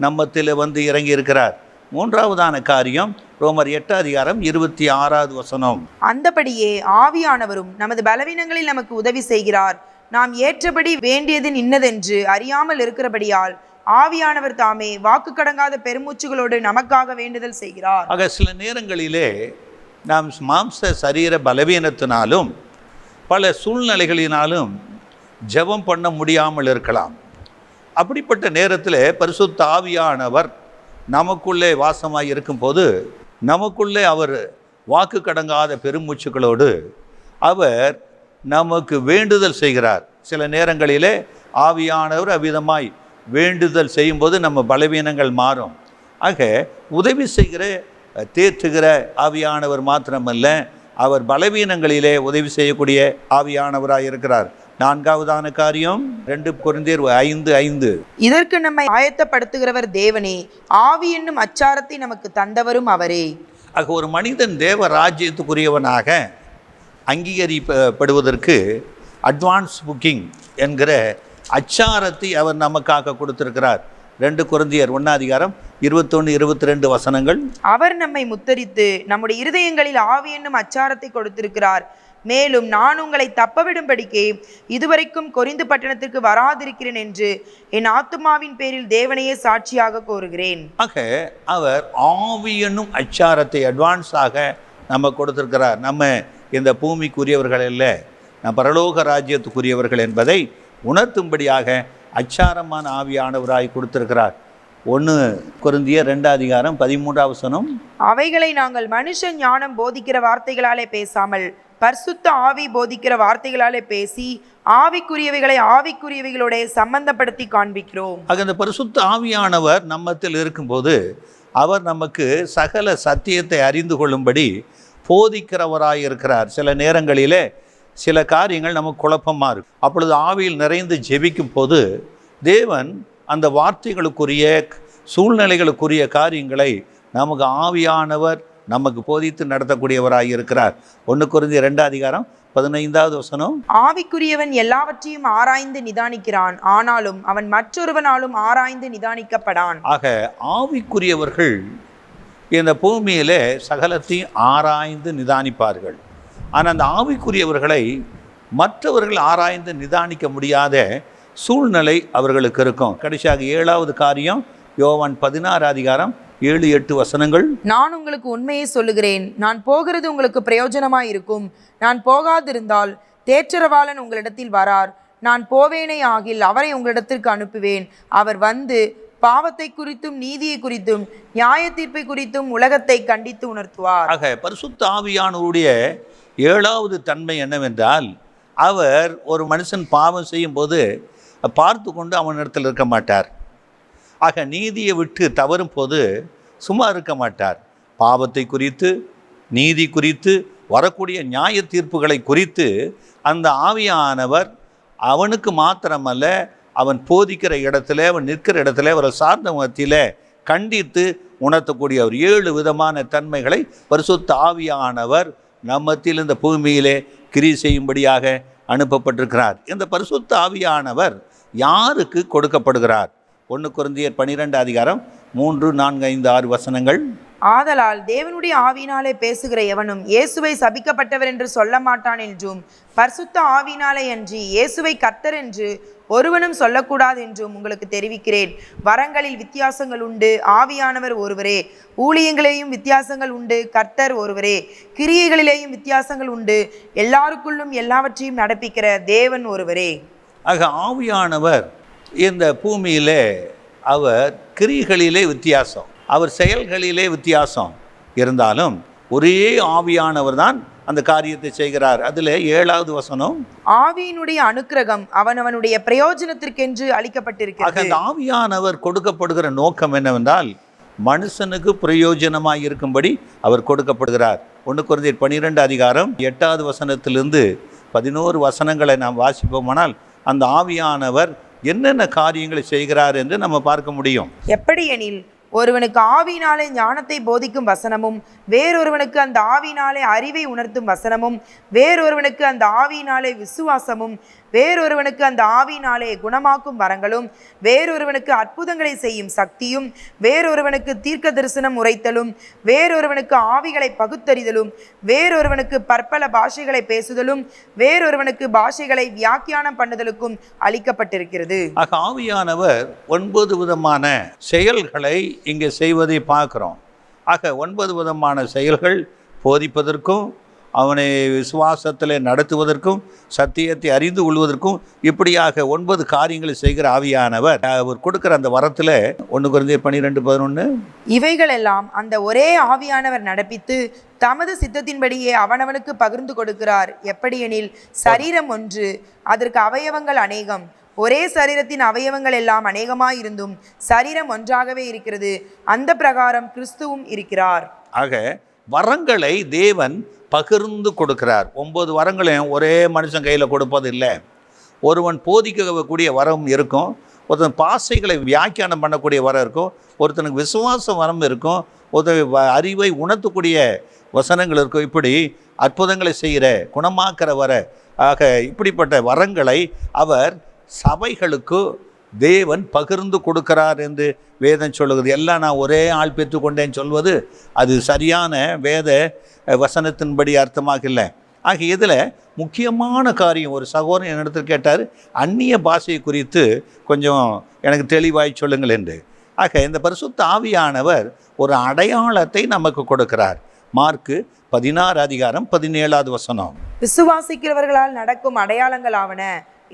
நம்மத்தில் வந்து இறங்கி இருக்கிறார். மூன்றாவதான காரியம் ரோமர் 8:26 அந்தபடியே ஆவியானவரும் நமது பலவீனங்களில் நமக்கு உதவி செய்கிறார். நாம் ஏற்றபடி வேண்டியது இன்னதென்று அறியாமல் இருக்கிறபடியால் ஆவியானவர் தாமே வாக்கு கடங்காத பெருமூச்சுகளோடு நமக்காக வேண்டுதல் செய்கிறார். ஆக சில நேரங்களிலே நாம் மாம்ச சரீர பலவீனத்தினாலும் பல சூழ்நிலைகளினாலும் ஜெபம் பண்ண முடியாமல் இருக்கலாம். அப்படிப்பட்ட நேரத்தில் பரிசுத்த ஆவியானவர் நமக்குள்ளே வாசமாய் இருக்கும்போது நமக்குள்ளே அவர் வாக்கு கடங்காத பெருமூச்சுகளோடு அவர் நமக்கு வேண்டுதல் செய்கிறார். சில நேரங்களிலே ஆவியானவர் அவ்விதமாய் வேண்டுதல் செய்யும்போது நம்ம பலவீனங்கள் மாறும். ஆக உதவி செய்கிற தேற்றுகிற ஆவியானவர் மாத்திரமல்ல, அவர் பலவீனங்களிலே உதவி செய்யக்கூடிய ஆவியானவராக இருக்கிறார். நான்காவதான காரியம் 2 கொரிந்தியர் 5:5 இதற்கு நம்மை ஆயத்தப்படுத்துகிறவர் தேவனே, ஆவி என்னும் அச்சாரத்தை நமக்கு தந்தவரும் அவரே. ஆக ஒரு மனிதன் தேவ ராஜ்யத்துக்குரியவனாக அங்கீகரிக்கப்படுவதற்கு அட்வான்ஸ் புக்கிங் என்கிற அச்சாரத்தை அவர் நமக்காக கொடுத்திருக்கிறார். 2 கொரிந்தியர் 1:21-22 அவர் நம்மை முத்தரித்து நம்முடைய இருதயங்களில் ஆவி என்னும் அச்சாரத்தை கொடுத்திருக்கிறார். மேலும் நான் உங்களை தப்பவிடும்படிக்கு இதுவரைக்கும் கொரிந்து பட்டணத்திற்கு வராதிருக்கிறேன் என்று என் ஆத்துமாவின் பேரில் தேவனையே சாட்சியாக கோருகிறேன். ஆக அவர் ஆவி என்னும் அச்சாரத்தை அட்வான்ஸாக நம்ம கொடுத்திருக்கிறார். நம்ம இந்த பூமிக்குரியவர்கள் இல்லை, நம் பரலோக ராஜ்யத்துக்குரியவர்கள் என்பதை உணர்த்தும்படியாக அச்சாரமான ஆவியானவராய் கொடுத்திருக்கிறார். 1 கொரிந்தியர் 2:13 அவைகளை நாங்கள் மனுஷ ஞானம் போதிக்கிற வார்த்தைகளாலே பேசாமல் பரிசுத்த ஆவி போதிக்கிற வார்த்தைகளாலே பேசி ஆவிக்குரியவைகளை ஆவிக்குரியவைகளோட சம்பந்தப்படுத்தி காண்பிக்கிறோம். ஆக அந்த பரிசுத்த ஆவியானவர் நம்மத்தில் இருக்கும்போது அவர் நமக்கு சகல சத்தியத்தை அறிந்து கொள்ளும்படி போதிக்கிறவராய் இருக்கிறார். சில நேரங்களிலே சில காரியங்கள் நமக்கு குழப்பமாக இருக்கும். அப்பொழுது ஆவியில் நிறைந்து ஜெபிக்கும் போது தேவன் அந்த வார்த்தைகளுக்குரிய சூழ்நிலைகளுக்குரிய காரியங்களை நமக்கு ஆவியானவர் நமக்கு போதித்து நடத்தக்கூடியவராய் இருக்கிறார். 1 கொரிந்தியர் 2:15 ஆவிக்குரியவன் எல்லாவற்றையும் ஆராய்ந்து நிதானிக்கிறான், ஆனாலும் அவன் மற்றொருவனாலும் ஆராய்ந்து நிதானிக்கப்படான். ஆக ஆவிக்குரியவர்கள் இந்த பூமியிலே சகலத்தையும் ஆராய்ந்து நிதானிப்பார்கள். ஆனால் அந்த ஆவிக்குரியவர்களை மற்றவர்கள் ஆராய்ந்து நிதானிக்க முடியாத சூழ்நிலை அவர்களுக்கு இருக்கும். கடைசியாக 7வது காரியம் யோவான் 16:7-8 நான் உங்களுக்கு உண்மையை சொல்லுகிறேன், நான் போகிறது உங்களுக்கு பிரயோஜனமாய் இருக்கும். நான் போகாதிருந்தால் தேற்றரவாளன் உங்களிடத்தில் வரார். நான் போவேனே ஆகில் அவரை உங்களிடத்திற்கு அனுப்புவேன். அவர் வந்து பாவத்தை குறித்தும் நீதியை குறித்தும் நியாய தீர்ப்பை குறித்தும் உலகத்தை கண்டித்து உணர்த்துவார். ஆக பரிசுத்த ஆவியானவருடைய 7வது தன்மை என்னவென்றால், அவர் ஒரு மனுஷன் பாவம் செய்யும் போது பார்த்து கொண்டு அவனிடத்தில் இருக்க மாட்டார். ஆக நீதியை விட்டு தவறும் போது சும்மா இருக்க மாட்டார். பாவத்தை குறித்து நீதி குறித்து வரக்கூடிய நியாய தீர்ப்புகளை குறித்து அந்த ஆவியானவர் அவனுக்கு மாத்திரமல்ல, அவன் போதிக்கிற இடத்துல, அவன் நிற்கிற இடத்துல, அவரை சார்ந்த மத்தியில் கண்டித்து உணர்த்தக்கூடியவர். 7 விதமான தன்மைகளை பரிசுத்த ஆவியானவர் நம்மத்தில் இந்த பூமியிலே கிரியை செய்யும்படியாக அனுப்பப்பட்டிருக்கிறார். இந்த பரிசுத்த ஆவியானவர் யாருக்கு கொடுக்கப்படுகிறார்? 1 கொரிந்தியர் 12:3-4-5-6 ஆதலால் தேவனுடைய ஆவியினாலே பேசுகிற எவனும் இயேசுவை சபிக்கப்பட்டவர் என்று சொல்ல மாட்டான் என்றும், பரிசுத்த ஆவியினாலே அன்றி இயேசுவை கர்த்தர் என்று ஒருவனும் சொல்லக்கூடாது என்றும் உங்களுக்கு தெரிவிக்கிறேன். வரங்களில் வித்தியாசங்கள் உண்டு, ஆவியானவர் ஒருவரே. ஊழியங்களையும் வித்தியாசங்கள் உண்டு, கர்த்தர் ஒருவரே. கிரியைகளிலேயும் வித்தியாசங்கள் உண்டு, எல்லாருக்குள்ளும் எல்லாவற்றையும் நடப்பிக்கிற தேவன் ஒருவரே. ஆக ஆவியானவர் இந்த பூமியிலே அவர் கிரியைகளிலே வித்தியாசம், அவர் செயல்களிலே வித்தியாசம் இருந்தாலும் ஒரே ஆவியானவர் தான் அந்த காரியத்தை செய்கிறார். அதில் 7வது ஆவியினுடைய அனுக்கிரகம் அவனவனுடைய பிரயோஜனத்திற்கென்று அளிக்கப்பட்டிருக்கிறது. அந்த ஆவியானவர் கொடுக்கப்படுகிற நோக்கம் என்னவென்றால் மனுஷனுக்கு பிரயோஜனமாய் இருக்கும்படி அவர் கொடுக்கப்படுகிறார். 1 கொரிந்தியர் 12:8-11 நாம் வாசிப்போமானால் அந்த ஆவியானவர் என்னென்ன காரியங்களை செய்கிறார் என்று நம்ம பார்க்க முடியும். எப்படி எனில், ஒருவனுக்கு ஆவியினாலே ஞானத்தை போதிக்கும் வசனமும், வேறொருவனுக்கு அந்த ஆவியினாலே அறிவை உணர்த்தும் வசனமும், வேறொருவனுக்கு அந்த ஆவியினாலே விசுவாசமும், வேறொருவனுக்கு அந்த ஆவியினாலே குணமாக்கும் வரங்களும், வேறொருவனுக்கு அற்புதங்களை செய்யும் சக்தியும், வேறொருவனுக்கு தீர்க்க தரிசனம் உரைத்தலும், வேறொருவனுக்கு ஆவிகளை பகுத்தறிதலும், வேறொருவனுக்கு பற்பல பாஷைகளை பேசுதலும், வேறொருவனுக்கு பாஷைகளை வியாக்கியானம் பண்ணுதலுக்கும் அளிக்கப்பட்டிருக்கிறது. ஆவியானவர் 9 விதமான செயல்களை இங்கே செய்வதை பார்க்கிறோம். 9 விதமான செயல்கள் போதிப்பதற்கும், அவனை விசுவாசத்தில் நடத்துவதற்கும், சத்தியத்தை அறிந்து கொள்வதற்கும், இப்படியாக 9 காரியங்களை செய்கிற ஆவியானவர் அவர் கொடுக்கிற அந்த வரத்தில் 1 கொரிந்தியர் 12:11 இவைகளெல்லாம் அந்த ஒரே ஆவியானவர் நடப்பித்து தமது சித்தத்தின்படியே அவனவனுக்கு பகிர்ந்து கொடுக்கிறார். எப்படியெனில் சரீரம் ஒன்று, அதற்கு அவயவங்கள் அநேகம், ஒரே சரீரத்தின் அவயவங்கள் எல்லாம் அநேகமாயிருந்தும் சரீரம் ஒன்றாகவே இருக்கிறது. அந்த பிரகாரம் கிறிஸ்துவும் இருக்கிறார். வரங்களை தேவன் பகிர்ந்து கொடுக்கிறார். 9 வரங்களையும் ஒரே மனுஷன் கையில் கொடுப்பது இல்லை. ஒருவன் போதிக்கக்கூடிய வரம் இருக்கும், ஒருத்தன் பாசைகளை வியாக்கியானம் பண்ணக்கூடிய வரம் இருக்கும், ஒருத்தனுக்கு விசுவாச வரம் இருக்கும், ஒருத்தன் அறிவை உணர்த்தக்கூடிய வசனங்கள் இருக்கும். இப்படி அற்புதங்களை செய்கிற, குணமாக்கிற வர இப்படிப்பட்ட வரங்களை அவர் சபைகளுக்கு தேவன் பகிர்ந்து கொடுக்கிறார் என்று வேதம் சொல்லுகிறது. எல்லாம் நான் ஒரே ஆள் பெற்றுக்கொண்டேன்னு சொல்வது அது சரியான வேத வசனத்தின்படி அர்த்தமாக இல்லை. இதில் முக்கியமான காரியம், ஒரு சகோதரன் என்னிடத்தில் கேட்டார், அந்நிய பாஷையை குறித்து கொஞ்சம் எனக்கு தெளிவாய் சொல்லுங்கள் என்று. இந்த பரிசுத்த ஆவியானவர் ஒரு அடையாளத்தை நமக்கு கொடுக்கிறார். மார்க்கு 16:17 விசுவாசிக்கிறவர்களால் நடக்கும் அடையாளங்கள் ஆவன,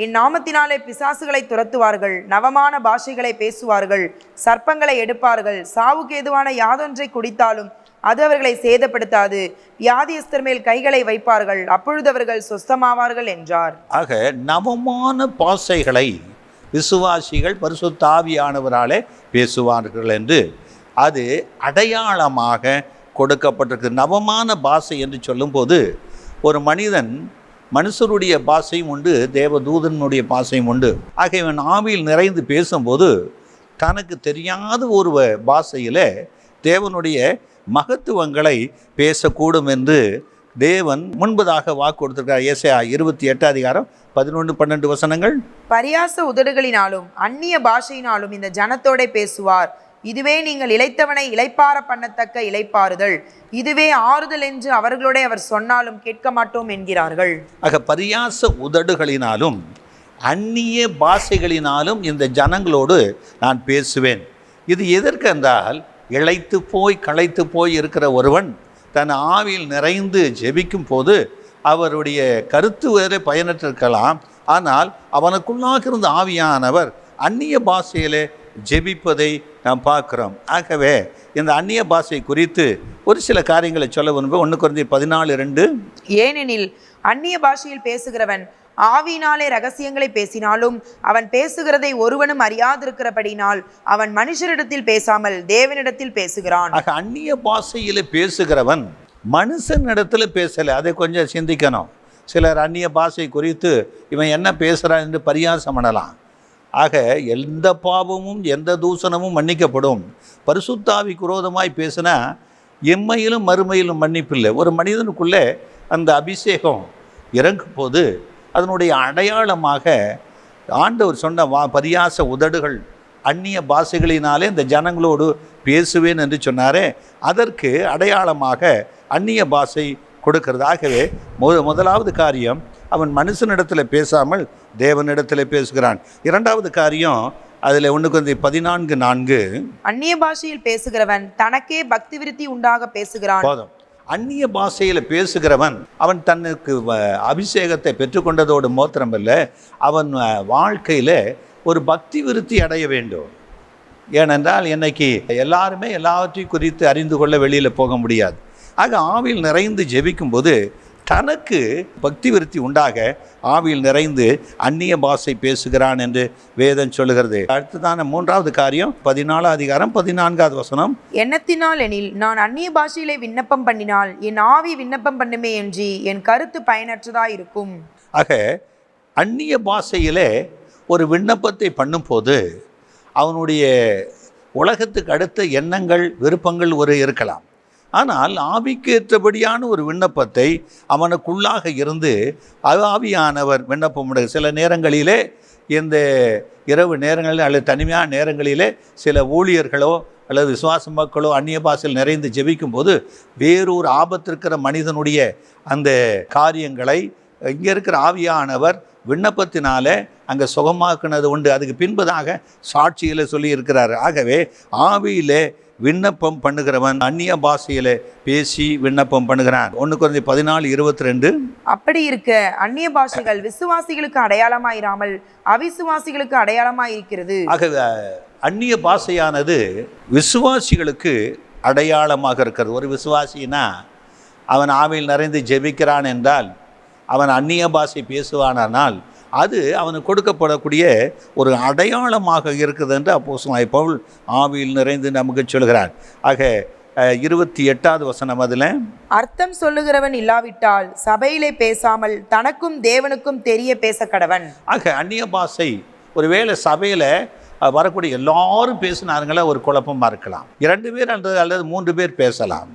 என் நாமத்தினாலே பிசாசுகளை துரத்துவார்கள், நவமான பாஷைகளை பேசுவார்கள், சர்ப்பங்களை எடுப்பார்கள், சாவுக்கு ஏதுவான யாதொன்றை குடித்தாலும் அது அவர்களை சேதப்படுத்தாது, வியாதியஸ்தர் மேல் கைகளை வைப்பார்கள், அப்பொழுது அவர்கள் சொஸ்தமாவார்கள் என்றார். நவமான பாஷைகளை விசுவாசிகள் பரிசுத்த ஆவியானவராலே பேசுவார்கள் என்று அது அடையாளமாக கொடுக்கப்பட்டிருக்கு. நவமான பாஷை என்று சொல்லும்போது ஒரு மனுஷருடைய பாஷையும் உண்டு, தேவதூதனுடைய பாஷையும் உண்டு. இவன் ஆவியில் நிறைந்து பேசும்போது தனக்கு தெரியாத ஒரு பாஷையில் தேவனுடைய மகத்துவங்களை பேசக்கூடும் என்று தேவன் முன்பதாக வாக்கு கொடுத்திருக்கிறார். ஏசாயா 28:11-12 பரியாச உதடுகளினாலும் அந்நிய பாஷையினாலும் இந்த ஜனத்தோட பேசுவார். இதுவே நீங்கள் இளைத்தவனை இளைப்பார பண்ணத்தக்க இளைப்பாறுதல், இதுவே ஆறுதல் என்று அவர்களோட அவர் சொன்னாலும் கேட்க மாட்டோம் என்கிறார்கள். பரியாச உதடுகளினாலும் அந்நிய பாஷைகளினாலும் இந்த ஜனங்களோடு நான் பேசுவேன். இது எதற்கு என்றால், இளைத்து போய் களைத்து போய் இருக்கிற ஒருவன் தன் ஆவியில் நிறைந்து ஜெபிக்கும் போது அவருடைய கருத்து வேறு பயனற்றிருக்கலாம், ஆனால் அவனுக்குள்ளாக இருந்த ஆவியானவர் அந்நிய பாஷையிலே ஜெபிப்பதை நாம் பார்க்குறோம். இந்த அந்நிய பாஷை குறித்து ஒரு சில காரியங்களை சொல்ல விரும்புகிறேன். 1 கொரிந்தியர் 14:2 ஏனெனில் அந்நிய பாஷையில் பேசுகிறவன் ஆவியினாலே ரகசியங்களை பேசினாலும் அவன் பேசுகிறதை ஒருவனும் அறியாதிருக்கிறபடினால் அவன் மனுஷரிடத்தில் பேசாமல் தேவனிடத்தில் பேசுகிறான். அந்நிய பாஷையில் பேசுகிறவன் மனுஷனிடத்தில் பேசலை. அதை கொஞ்சம் சிந்திக்கணும். சிலர் அந்நிய பாஷை குறித்து இவன் என்ன பேசுகிறான் என்று பரியாசம் பண்ணலாம். எந்த பாவமும் எந்த தூஷணமும் மன்னிக்கப்படும். பரிசுத்தாவிக்கு விரோதமாய் பேசினா எம்மையிலும் மறுமையிலும் மன்னிப்பில்லை. ஒரு மனிதனுக்குள்ளே அந்த அபிஷேகம் இறங்கும் போது அதனுடைய அடையாளமாக ஆண்டவர் சொன்ன பரியாச உதடுகள் அந்நிய பாஷைகளினாலே இந்த ஜனங்களோடு பேசுவேன் என்று சொன்னாரே, அதற்கு அடையாளமாக அந்நிய பாஷை கொடுக்கிறது. முதலாவது காரியம், அவன் மனுஷனிடத்தில் பேசாமல் தேவனிடத்தில் பேசுகிறான். 2வது காரியம், அதில் 1 கொரிந்தியர் 14:4 அந்நிய பாஷையில் பேசுகிறவன் தனக்கே பக்தி விருத்தி உண்டாக பேசுகிறான். போதும். அந்நிய பாஷையில் பேசுகிறவன் அவன் தனக்கு அபிஷேகத்தை பெற்றுக்கொண்டதோடு மாத்திரமல்ல, அவன் வாழ்க்கையில் ஒரு பக்தி விருத்தி அடைய வேண்டும். ஏனென்றால் இன்னைக்கு எல்லாருமே எல்லாவற்றையும் குறித்து அறிந்து கொள்ள வெளியில் போக முடியாது. ஆவியில் நிறைந்து ஜெபிக்கும்போது தனக்கு பக்தி விருத்தி உண்டாக ஆவியில் நிறைந்து அந்நிய பாஷை பேசுகிறான் என்று வேதம் சொல்லுகிறது. அடுத்ததான 3வது காரியம் 14:14 எண்ணத்தினால் எனில் நான் அந்நிய பாஷையிலே விண்ணப்பம் பண்ணினால் என் ஆவி விண்ணப்பம் பண்ணுமே என்று என் கருத்து பயனற்றதாயிருக்கும். அந்நிய பாஷையிலே ஒரு விண்ணப்பத்தை பண்ணும்போது அவனுடைய உலகத்துக்கு அடுத்த எண்ணங்கள் விருப்பங்கள் இருக்கலாம். ஆனால் ஆவிக்கு ஏற்றபடியான ஒரு விண்ணப்பத்தை அவனுக்குள்ளாக இருந்து ஆவியானவர் விண்ணப்பம். சில நேரங்களிலே இந்த இரவு நேரங்களில் அல்லது தனிமையான நேரங்களிலே சில ஊழியர்களோ அல்லது விசுவாச மக்களோ அந்நிய பாஷையில் நிறைந்து ஜெபிக்கும் போது வேறொரு ஆபத்து இருக்கிற மனிதனுடைய அந்த காரியங்களை இங்கே இருக்கிற ஆவியானவர் விண்ணப்பத்தினால அங்கே சுகமாக்குனது உண்டு. அதுக்கு பின்பதாக சாட்சியில் சொல்லி இருக்கிறார். ஆகவே ஆவியிலே விண்ணப்பம் பண்ணுகிறவன் அந்நிய பாஷையில பேசி விண்ணப்பம் பண்ணுகிறான். 1 Corinthians 14:22. அப்படி இருக்க அந்நிய பாஷைகள் விசுவாசிகளுக்கு அடையாளமாயிராமல் அவிசுவாசிகளுக்கு அடையாளமாயிருக்கிறது. ஆகவே அந்நிய பாஷையானது விசுவாசிகளுக்கு அடையாளமாக இருக்கிறது. ஒரு விசுவாசினா அவன் ஆவியில் நிறைந்து ஜெபிக்கிறான் என்றால், அவன் அந்நிய பாஷை பேசுவானால் அது அவனுக்கு கொடுக்கப்படக்கூடிய ஒரு அடையாளமாக இருக்குது என்று அப்போஸ்தலனாகிய பவுல் ஆவியில் நிறைந்து நமக்கு சொல்கிறார். ஆக 28வது வசனம், அதில் அர்த்தம் சொல்லுகிறவன் இல்லாவிட்டால் சபையிலே பேசாமல் தனக்கும் தேவனுக்கும் தெரிய பேச கடவன். ஆக அந்நிய பாஷை ஒருவேளை சபையில் வரக்கூடிய எல்லாரும் பேசினாருங்களா ஒரு குழப்பமாக இருக்கலாம். 2 பேர் அல்லது 3 பேர் பேசலாம்.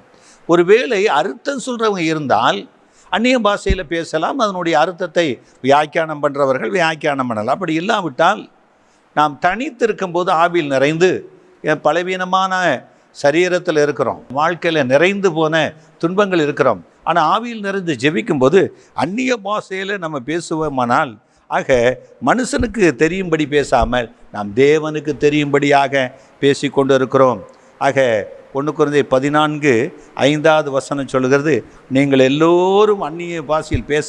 ஒருவேளை அர்த்தம் சொல்கிறவங்க இருந்தால் அந்நிய பாஷையில் பேசலாம். அதனுடைய அர்த்தத்தை வியாக்கியானம் பண்ணுறவர்கள் வியாக்கியானம் பண்ணலாம். அப்படி இல்லாவிட்டால் நாம் தனித்து இருக்கும்போது ஆவியில் நிறைந்து பலவீனமான சரீரத்தில் இருக்கிறோம், வாழ்க்கையில் நிறைந்து போன துன்பங்கள் இருக்கிறோம். ஆனால் ஆவியில் நிறைந்து ஜெபிக்கும்போது அந்நிய பாஷையில் நம்ம பேசுவோமானால், ஆக மனுஷனுக்கு தெரியும்படி பேசாமல் நாம் தேவனுக்கு தெரியும்படியாக பேசி கொண்டு இருக்கிறோம். ஆக 1 Corinthians 14:5வது வசனம் சொல்லுகிறது, நீங்கள் எல்லோரும் அந்நிய பாஷையில் பேச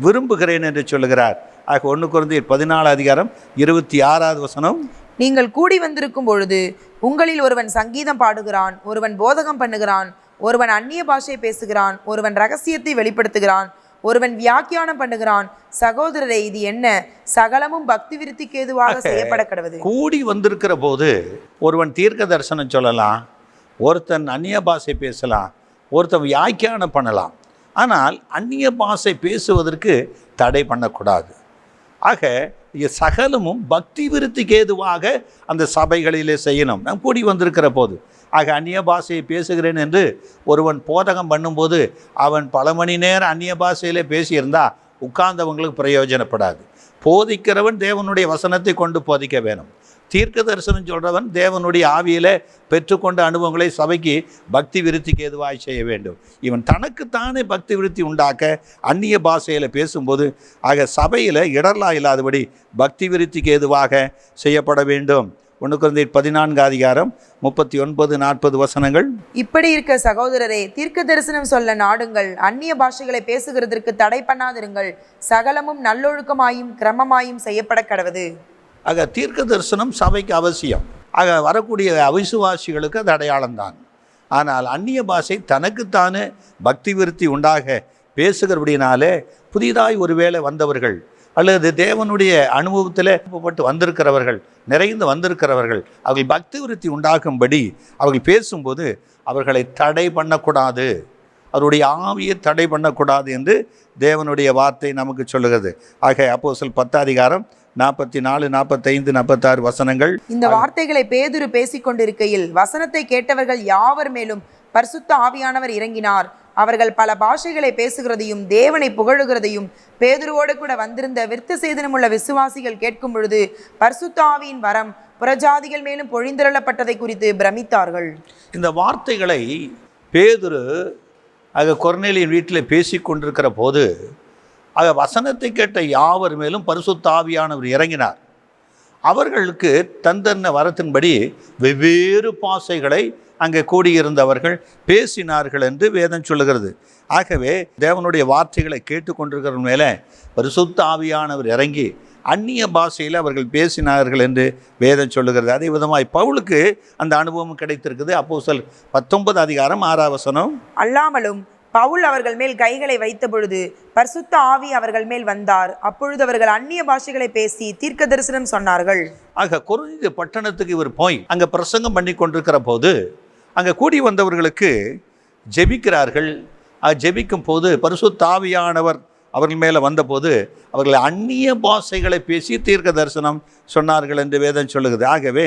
விரும்புகிறேன் என்று சொல்லுகிறார். ஆக 1 Corinthians 14:26வது வசனம், நீங்கள் கூடி வந்திருக்கும் பொழுது உங்களில் ஒருவன் சங்கீதம் பாடுகிறான், ஒருவன் போதகம் பண்ணுகிறான், ஒருவன் அந்நிய பாஷை பேசுகிறான், ஒருவன் ரகசியத்தை வெளிப்படுத்துகிறான், ஒருவன் வியாக்கியானம் பண்ணுகிறான். சகோதரரே, இது என்ன? சகலமும் பக்தி விருத்திக்கு ஏதுவாக செய்யப்பட கடவது. கூடி வந்திருக்கிற போது ஒருவன் தீர்க்க தரிசனம் சொல்லலாம், ஒருத்தன் அந்நிய பாஷை பேசலாம், ஒருத்தன் வியாக்கியானம் பண்ணலாம். ஆனால் அந்நிய பாஷை பேசுவதற்கு தடை பண்ணக்கூடாது. ஆக சகலமும் பக்தி விருத்திக்கு ஏதுவாக அந்த சபைகளிலே செய்யணும். நாம் கூடி வந்திருக்கிற போது. ஆக அந்நிய பாஷையை பேசுகிறேன் என்று ஒருவன் போதகம் பண்ணும்போது அவன் பல மணி நேரம் அந்நிய பாஷையிலே பேசியிருந்தால் உட்கார்ந்தவங்களுக்கு பிரயோஜனப்படாது. போதிக்கிறவன் தேவனுடைய வசனத்தை கொண்டு போதிக்க வேணும். தீர்க்க தரிசனம் சொல்கிறவன் தேவனுடைய ஆவியில் பெற்றுக்கொண்ட அனுபவங்களை சபைக்கு பக்தி விருத்திக்கு ஏதுவாக செய்ய வேண்டும். இவன் தனக்குத்தானே பக்தி விருத்தி உண்டாக்க அந்நிய பாஷையில் பேசும்போது ஆக சபையில் இடர்லா இல்லாதபடி பக்தி விருத்திக்கு ஏதுவாக செய்யப்பட வேண்டும். 1 Corinthians 14:39-40 வசனங்கள். இப்படி இருக்க சகோதரரே, தீர்க்க தரிசனம் சொல்ல நாடுங்கள், அந்நிய பாஷைகளை பேசுகிறதற்கு தடை பண்ணாதிருங்கள், சகலமும் நல்லொழுக்கமாயும் கிரமமாயும் செய்யப்பட கடவது. ஆக தீர்க்க தரிசனம் சபைக்கு அவசியம். ஆக வரக்கூடிய அவிசுவாசிகளுக்கு அது அடையாளம்தான். ஆனால் அந்நிய பாஷை தனக்குத்தானே பக்தி விருத்தி உண்டாக பேசுகிறபடினாலே புதிதாய் ஒருவேளை வந்தவர்கள் அல்லது தேவனுடைய அனுபவத்தில் பட்டு வந்திருக்கிறவர்கள், நிறைந்து வந்திருக்கிறவர்கள், அவர்கள் பக்தி விருத்தி உண்டாகும்படி அவர்கள் பேசும்போது அவர்களை தடை பண்ணக்கூடாது, அவருடைய ஆவியை தடை பண்ணக்கூடாது என்று தேவனுடைய வார்த்தை நமக்கு சொல்லுகிறது. ஆக அப்போஸ்தலர் 10:44-45-46 வசனங்கள். இந்த வார்த்தைகளை பேதுரு பேசிக்கொண்டிருக்கையில் வசனத்தை கேட்டவர்கள் யாவர் மேலும் பரிசுத்த ஆவியானவர் இறங்கினார். அவர்கள் பல பாஷைகளை பேசுகிறதையும் தேவனை புகழுகிறதையும் பேதுருவோடு கூட வந்திருந்த விருத்த சேதனமுள்ள விசுவாசிகள் கேட்கும் பொழுது பரிசுத்த ஆவியின் வரம் புறஜாதிகள் மேலும் பொழிந்திரளப்பட்டதை குறித்து பிரமித்தார்கள். இந்த வார்த்தைகளை பேதுரு ஆக கொர்நேலியின் வீட்டில் பேசி கொண்டிருக்கிற போது ஆக வசனத்தை கேட்ட யாவர் மேலும் பரிசுத்த ஆவியானவர் இறங்கினார். அவர்களுக்கு தந்தன்ன வரத்தின்படி வெவ்வேறு பாஷைகளை அங்கே கூடியிருந்தவர்கள் பேசினார்கள் என்று வேதம் சொல்லுகிறது. ஆகவே தேவனுடைய வார்த்தைகளை கேட்டுக்கொண்டிருக்கிற மேலே பரிசுத்த ஆவியானவர் இறங்கி அந்நிய பாஷையில் அவர்கள் பேசினார்கள் என்று வேதம் சொல்லுகிறது. அதே விதமாய் பவுலுக்கு அந்த அனுபவம் கிடைத்திருக்குது. அப்போஸ்தலர் 19:6 வசனம், அல்லாமலும் பவுல் அவர்கள் மேல் கைகளை வைத்த பொழுது பரிசுத்த ஆவி அவர்கள் மேல் வந்தார். அப்பொழுது அவர்கள் அந்நிய பாஷைகளை பேசி தீர்க்க தரிசனம் சொன்னார்கள். ஆக கொரிந்து பட்டணத்துக்கு இவர் போய் அங்கே பிரசங்கம் பண்ணி கொண்டிருக்கிற போது அங்கே கூடி வந்தவர்களுக்கு ஜெபிக்கிறார்கள். ஜெபிக்கும் போது பரிசுத்த ஆவியானவர் அவர்கள் மேலே வந்தபோது அவர்கள் அந்நிய பாஷைகளை பேசி தீர்க்க தரிசனம் சொன்னார்கள் என்று வேதம் சொல்லுகிறது. ஆகவே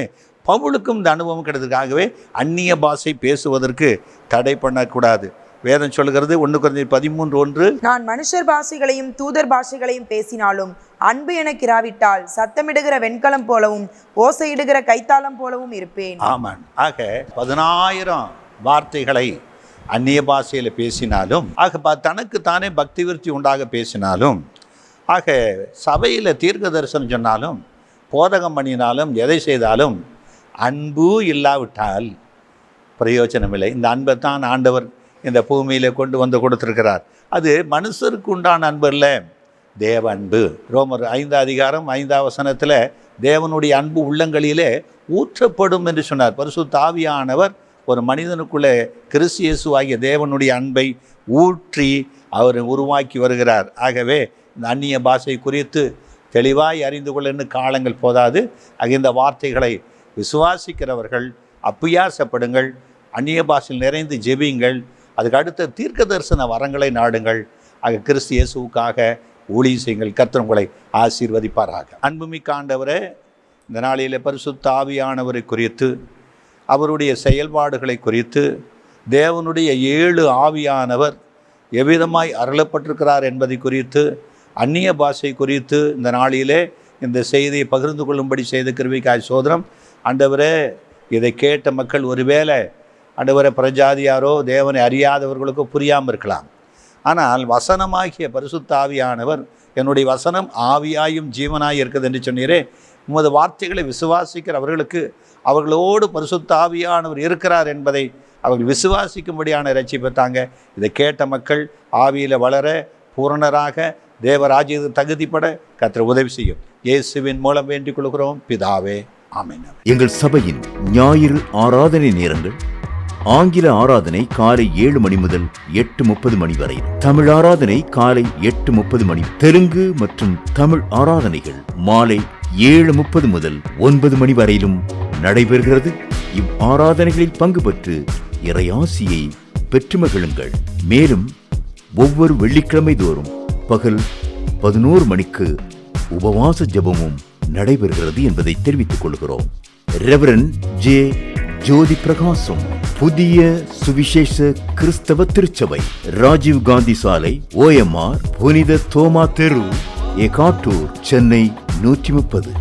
பவுலுக்கும் இந்த அனுபவம் கிடைத்ததுக்காகவே அந்நிய பாஷை பேசுவதற்கு தடை பண்ணக்கூடாது. வேதம் சொல்கிறது 1 கொரிந்தியர் 13:1, நான் மனுஷர் பாஷைகளையும் தூதர் பாஷைகளையும் பேசினாலும் அன்பு எனக்கு இராவிட்டால் சத்தமிடுகிற வெண்கலம் போலவும் ஓசையிடுகிற கைத்தாளம் போலவும் இருப்பேன். ஆமாம். ஆக 10,000 வார்த்தைகளை அந்நிய பாஷையில் பேசினாலும், ஆக தனக்கு தானே பக்தி விருத்தி உண்டாக பேசினாலும், ஆக சபையில் தீர்க்க தரிசனம் சொன்னாலும், போதகம் பண்ணினாலும், எதை செய்தாலும் அன்பு இல்லாவிட்டால் பிரயோஜனமில்லை. இந்த அன்பை தான் ஆண்டவர் இந்த பூமியில் கொண்டு வந்து கொடுத்துருக்கிறார். அது மனுஷருக்கு உண்டான அன்பு இல்லை, தேவ அன்பு. ரோமர் 5:5 தேவனுடைய அன்பு உள்ளங்களிலே ஊற்றப்படும் என்று சொன்னார். பரிசுத்த ஆவியானவர் ஒரு மனிதனுக்குள்ளே கிறிஸ்து இயேசுவாகிய தேவனுடைய அன்பை ஊற்றி அவர் உருவாக்கி வருகிறார். ஆகவே இந்த அந்நிய பாஷை குறித்து தெளிவாய் அறிந்து கொள்ள காலங்கள் போதாது. இந்த வார்த்தைகளை விசுவாசிக்கிறவர்கள் அப்பியாசப்படுங்கள், அந்நிய பாஷையில் நிறைந்து ஜெபியுங்கள், அதுக்கு அடுத்த தீர்க்க தரிசன வரங்களை நாடுங்கள். ஆக கிறிஸ்து இயேசுவுக்காக ஊழியம் செய்யுங்கள். கர்த்தர் உங்களை ஆசீர்வதிப்பாராக. அன்புமிக்க ஆண்டவரே, இந்த நாளில் பரிசுத்த ஆவியானவரை குறித்து, அவருடைய செயல்பாடுகளை குறித்து, தேவனுடைய 7 ஆவியானவர் எவ்விதமாய் அருளப்பட்டிருக்கிறார் என்பதை குறித்து, அந்நிய பாஷை குறித்து இந்த நாளிலே இந்த செய்தியை பகிர்ந்து கொள்ளும்படி செய்த கிருபைக்காய் சோதரம். ஆண்டவரே, இதை கேட்ட மக்கள் ஒருவேளை ஆண்டவரே பிரஜாதியாரோ தேவனை அறியாதவர்களுக்கோ புரியாமல் இருக்கலாம். ஆனால் வசனமாகிய பரிசுத்த ஆவியானவர், என்னுடைய வசனம் ஆவியாயும் ஜீவனாய் இருக்குது என்று சொன்னீரே, உமது வார்த்தைகளை விசுவாசிக்கிற அவர்களுக்கு அவர்களோடு பரிசுத்த ஆவியானவர் இருக்கிறார் என்பதை அவர்கள் விசுவாசிக்கும்படியான ரட்சிப்பை தாங்க. இதை கேட்ட மக்கள் ஆவியில் வளர பூரணராக தேவராஜ்யத்தை தகுதிப்பட கர்த்தர் உதவி செய்யும். இயேசுவின் மூலம் வேண்டிக் கொள்கிறோம் பிதாவே, ஆமென். எங்கள் சபையின் ஞாயிறு ஆராதனை நேரங்கள்: ஆங்கில ஆராதனை காலை 7 மணி முதல் 8:30 மணி வரை, தமிழ் ஆராதனை காலை 8:30 மணி, தெலுங்கு மற்றும் தமிழ் ஆராதனைகள் மாலை 7:30 முதல் 9 மணி வரையிலும் நடைபெறுகிறது. இவ் ஆராதனைகளில் பங்கு பெற்று இறையாசியை பெற்று மகிழுங்கள். மேலும் ஒவ்வொரு வெள்ளிக்கிழமை தோறும் பகல் 11 மணிக்கு உபவாச ஜெபமும் நடைபெறுகிறது என்பதை தெரிவித்துக் கொள்கிறோம். Reverend J. ஜோதிப்பிரகாசம், புதிய சுவிசேஷ கிறிஸ்தவ திருச்சபை, ராஜீவ் காந்தி சாலை, OMR, புனித தோமா தெரு, எகாட்டூர், சென்னை 130.